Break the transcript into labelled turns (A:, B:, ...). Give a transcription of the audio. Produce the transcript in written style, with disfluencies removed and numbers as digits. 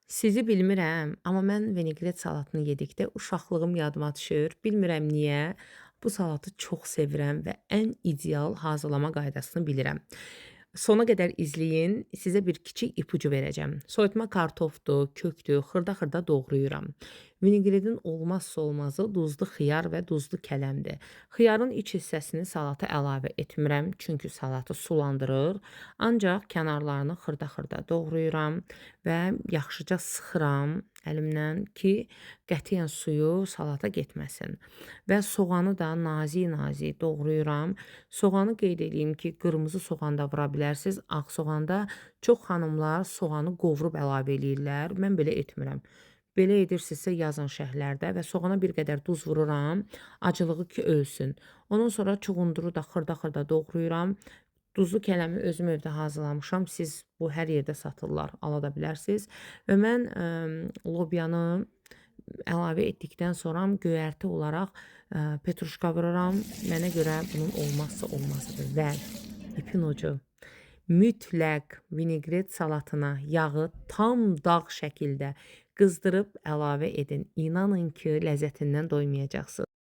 A: Sizi bilmirəm, amma mən vinegret salatını yedikdə uşaqlığım yadıma düşür. Bilmirəm niyə. Bu salatı çox sevirəm və ən ideal hazırlama qaydasını bilirəm. Sona qədər izləyin, sizə bir kiçik ipucu verəcəm. Soyutma kartofdur, kökdür, xırda-xırda doğrayıram. Vinegretin olmazsa olmazı duzlu xiyar və duzlu kələmdir. Xiyarın iç hissəsini salata əlavə etmirəm, çünki salatı sulandırır. Ancaq kənarlarını xırda-xırda doğrayıram və yaxşıca sıxıram əlimlə ki, qətiyyən suyu salata getməsin. Və soğanı da nazik-nazik doğrayıram. Soğanı qeyd eləyim ki, qırmızı soğan da vura bilərsiniz, ağ soğanda çox xanımlar soğanı qovurub əlavə eləyirlər. Mən belə etmirəm. Belə edirsinizsə yazın şərhlərdə və soğana bir qədər duz vururam, acılığı ki ölsün. Ondan sonra çuğunduru da xırda-xırda doğrayıram. Duzlu kələmi özüm evdə hazırlamışam. Siz bu hər yerdə satırlar, ala da bilərsiniz. Və mən lobyanı əlavə etdikdən sonra göyərti olaraq petruşka vururam. Mənə görə bunun olmazsa olmazıdır. Və ipin ucu mütləq vinegret salatına yağı tam dağ şəkildə qızdırıb əlavə edin. İnanın ki, ləzzətindən doymayacaqsınız.